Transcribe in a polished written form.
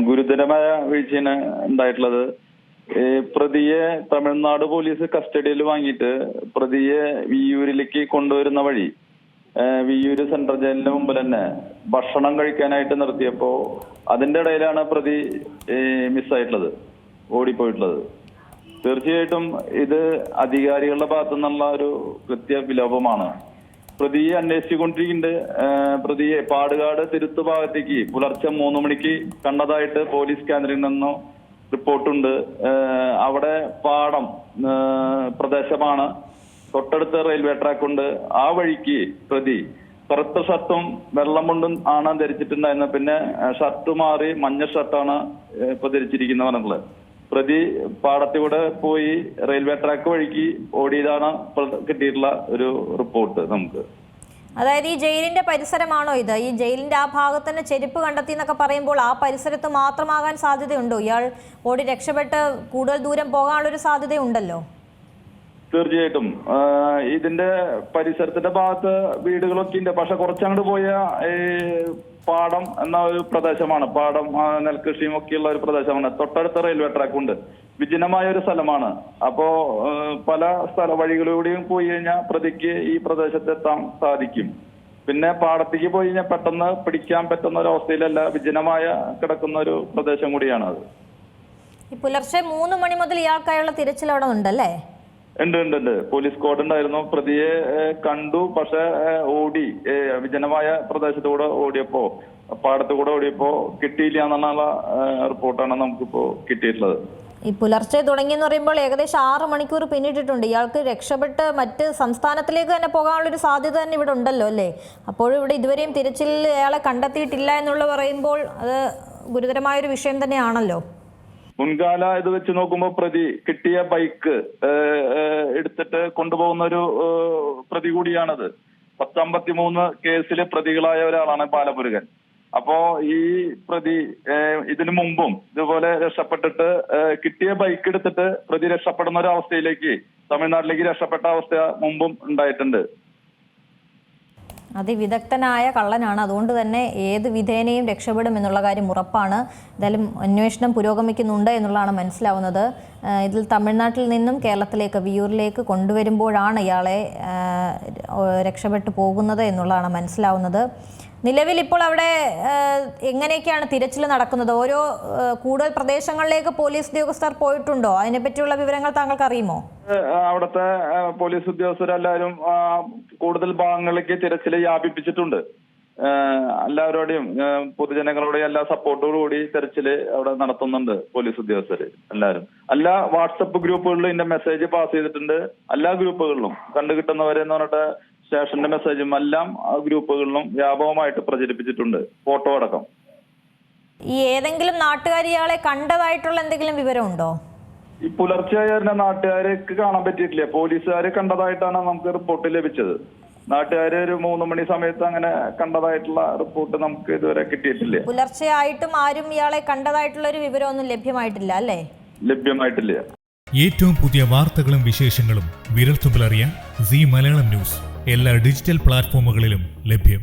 ഗുരുതരമായ വീഴ്ചയാണ് ഉണ്ടായിട്ടുള്ളത്. പ്രതിയെ തമിഴ്നാട് പോലീസ് കസ്റ്റഡിയിൽ വാങ്ങിയിട്ട് പ്രതിയെ വിയ്യൂരിലേക്ക് കൊണ്ടുവരുന്ന വഴി വിയ്യൂര് സെൻട്രൽ ജയിലിന്റെ മുമ്പിൽ തന്നെ ഭക്ഷണം കഴിക്കാനായിട്ട് നിർത്തിയപ്പോ അതിന്റെ ഇടയിലാണ് പ്രതി മിസ്സായിട്ടുള്ളത്, ഓടിപ്പോയിട്ടുള്ളത്. തീർച്ചയായിട്ടും ഇത് അധികാരികളുടെ ഭാഗത്തു നിന്നുള്ള ഒരു കൃത്യവിലോപമാണ്. പ്രതിയെ അന്വേഷിച്ചുകൊണ്ടിരിക്കുന്നുണ്ട്. പ്രതിയെ പാടുകാട് തിരുത്ത് ഭാഗത്തേക്ക് പുലർച്ചെ 3 മണിക്ക് കണ്ടതായിട്ട് പോലീസ് കേന്ദ്രത്തിൽ നിന്നും റിപ്പോർട്ടുണ്ട്. അവിടെ പാടം പ്രദേശമാണ്, തൊട്ടടുത്ത റെയിൽവേ ട്രാക്ക് ഉണ്ട്. ആ വഴിക്ക് പ്രതി കറുത്ത ഷർട്ടും വെള്ളമുണ്ടും ആണ് ധരിച്ചിട്ടുണ്ടായിരുന്നത്. പിന്നെ ഷർട്ട് മാറി മഞ്ഞ ഷർട്ടാണ് ഇപ്പൊ ധരിച്ചിരിക്കുന്നവരുള്ളത്. പ്രതി പാടത്തിലൂടെ പോയി റെയിൽവേ ട്രാക്ക് വഴിക്ക് ഓടിയതാണ് കിട്ടിയിട്ടുള്ള ഒരു റിപ്പോർട്ട് നമുക്ക്. അതായത് ഈ ജയിലിന്റെ പരിസരമാണോ ഇത്? ഈ ജയിലിന്റെ ആ ഭാഗത്ത് തന്നെ ചെരുപ്പ് കണ്ടെത്തി എന്നൊക്കെ പറയുമ്പോൾ ആ പരിസരത്ത് മാത്രമാകാൻ സാധ്യതയുണ്ടോ? ഇയാൾ ഓടി രക്ഷപ്പെട്ട് കൂടുതൽ ദൂരം പോകാനുള്ളൊരു സാധ്യതയുണ്ടല്ലോ. തീർച്ചയായിട്ടും ഇതിന്റെ പരിസരത്തിന്റെ ഭാഗത്ത് വീടുകളൊക്കെ ഉണ്ട്. പക്ഷെ കുറച്ചങ്ങോട്ട് പോയ പാടം എന്ന ഒരു പ്രദേശമാണ്. പാടം നെൽകൃഷിയും ഒക്കെയുള്ള ഒരു പ്രദേശമാണ്. തൊട്ടടുത്ത റെയിൽവേ ട്രാക്ക് ഉണ്ട്. വിജനമായ ഒരു സ്ഥലമാണ്. അപ്പോ പല വഴികളിലൂടെയും പോയി കഴിഞ്ഞാൽ പ്രതിക്ക് ഈ പ്രദേശത്തെത്താൻ സാധിക്കും. പിന്നെ പാടത്തേക്ക് പോയി കഴിഞ്ഞാൽ പെട്ടെന്ന് പിടിക്കാൻ പറ്റുന്ന ഒരു അവസ്ഥയിലല്ല, വിജനമായ കിടക്കുന്ന ഒരു പ്രദേശം കൂടിയാണ് അത്. ഈ പുലർച്ചെ 3 മണി മുതൽ ഇയാൾക്കായുള്ള തിരച്ചിൽ അവിടെ ഉണ്ടല്ലേ? ഉണ്ട്. പോലീസ് സ്ക്വാഡ് ഉണ്ടായിരുന്നു. പ്രതിയെ കണ്ടു. പക്ഷെ ഓടി വിജനമായ പ്രദേശത്തൂടെ ഓടിയപ്പോ, പാടത്തുകൂടെ ഓടിയപ്പോ കിട്ടിയില്ല എന്നുള്ള റിപ്പോർട്ടാണ് നമുക്കിപ്പോ കിട്ടിയിട്ടുള്ളത്. ഈ പുലർച്ചെ തുടങ്ങിയെന്ന് പറയുമ്പോൾ ഏകദേശം 6 മണിക്കൂർ പിന്നിട്ടിട്ടുണ്ട്. ഇയാൾക്ക് രക്ഷപ്പെട്ട് മറ്റ് സംസ്ഥാനത്തിലേക്ക് തന്നെ പോകാനുള്ളൊരു സാധ്യത തന്നെ ഇവിടെ ഉണ്ടല്ലോ അല്ലേ? അപ്പോഴും ഇവിടെ ഇതുവരെയും തിരച്ചിലിൽ അയാളെ കണ്ടെത്തിയിട്ടില്ല എന്നുള്ള പറയുമ്പോൾ അത് ഗുരുതരമായൊരു വിഷയം തന്നെയാണല്ലോ. മുൻകാല ഇത് വെച്ച് നോക്കുമ്പോൾ പ്രതി കിട്ടിയ ബൈക്ക് എടുത്തിട്ട് കൊണ്ടുപോകുന്ന ഒരു പ്രതി കൂടിയാണത്. 1053 കേസിലെ പ്രതികളായ ഒരാളാണ് ബാലമുരുകൻ. അപ്പോ ഈ പ്രതി ഇതിനു മുമ്പും ഇതുപോലെ രക്ഷപ്പെട്ടിട്ട് കിട്ടിയ ബൈക്ക് എടുത്തിട്ട് പ്രതി രക്ഷപ്പെടുന്ന ഒരു അവസ്ഥയിലേക്ക്, തമിഴ്നാട്ടിലേക്ക് രക്ഷപ്പെട്ട അവസ്ഥ മുമ്പും ഉണ്ടായിട്ടുണ്ട്. അതിവിദഗ്ധനായ കള്ളനാണ്. അതുകൊണ്ട് തന്നെ ഏത് വിധേനയും രക്ഷപ്പെടും എന്നുള്ള കാര്യം ഉറപ്പാണ്. എന്തായാലും അന്വേഷണം പുരോഗമിക്കുന്നുണ്ട് എന്നുള്ളതാണ് മനസ്സിലാവുന്നത്. ഇതിൽ തമിഴ്നാട്ടിൽ നിന്നും കേരളത്തിലേക്ക് വിയ്യൂരിലേക്ക് കൊണ്ടുവരുമ്പോഴാണ് ഇയാളെ രക്ഷപ്പെട്ടു പോകുന്നത് എന്നുള്ളതാണ് മനസ്സിലാവുന്നത്. നിലവിൽ ഇപ്പോൾ അവിടെ എങ്ങനെയൊക്കെയാണ് തിരച്ചിൽ നടക്കുന്നത്? ഓരോ കൂടുതൽ പ്രദേശങ്ങളിലേക്ക് പോലീസ് ഉദ്യോഗസ്ഥർ പോയിട്ടുണ്ടോ? അതിനെപ്പറ്റിയുള്ള വിവരങ്ങൾ താങ്കൾക്ക് അറിയുമോ? അവിടുത്തെ പോലീസ് ഉദ്യോഗസ്ഥരെല്ലാവരും കൂടുതൽ ഭാഗങ്ങളിലേക്ക് തിരച്ചിൽ വ്യാപിപ്പിച്ചിട്ടുണ്ട്. എല്ലാവരോടെയും പൊതുജനങ്ങളുടെയും എല്ലാ സപ്പോർട്ടോടുകൂടി തെരച്ചില് അവിടെ നടത്തുന്നുണ്ട് പോലീസ് ഉദ്യോഗസ്ഥര് എല്ലാവരും. എല്ലാ വാട്സപ്പ് ഗ്രൂപ്പുകളിലും ഇതിന്റെ മെസ്സേജ് പാസ് ചെയ്തിട്ടുണ്ട്. എല്ലാ ഗ്രൂപ്പുകളിലും കണ്ടുകിട്ടുന്നവരെന്ന് പറഞ്ഞിട്ട് സ്റ്റേഷന്റെ മെസ്സേജും എല്ലാം ഗ്രൂപ്പുകളിലും വ്യാപകമായിട്ട് പ്രചരിപ്പിച്ചിട്ടുണ്ട്, ഫോട്ടോ അടക്കം. ഈ ഏതെങ്കിലും നാട്ടുകാർ ഇയാളെ കണ്ടതായിട്ടുള്ള എന്തെങ്കിലും വിവരമുണ്ടോ? ഈ പുലർച്ചെ നാട്ടുകാർക്ക് കാണാൻ പറ്റിയിട്ടില്ല. പോലീസുകാര് കണ്ടതായിട്ടാണ് നമുക്ക് റിപ്പോർട്ട് ലഭിച്ചത്. നാട്ടുകാര് ഒരു 3 മണി സമയത്ത് അങ്ങനെ കണ്ടതായിട്ടുള്ള റിപ്പോർട്ട് നമുക്ക് ഇതുവരെ കിട്ടിയിട്ടില്ല. പുലർച്ചെയായിട്ടും ആരും ഇയാളെ കണ്ടതായിട്ടുള്ള ഒരു വിവരമൊന്നും ലഭ്യമായിട്ടില്ല അല്ലേ? ലഭ്യമായിട്ടില്ല. ഏറ്റവും പുതിയ വാർത്തകളും വിശേഷങ്ങളും വിരൽത്തുമ്പിലറിയാൻ സീ മലയാളം ന്യൂസ് എല്ലാ ഡിജിറ്റൽ പ്ലാറ്റ്ഫോമുകളിലും ലഭ്യം.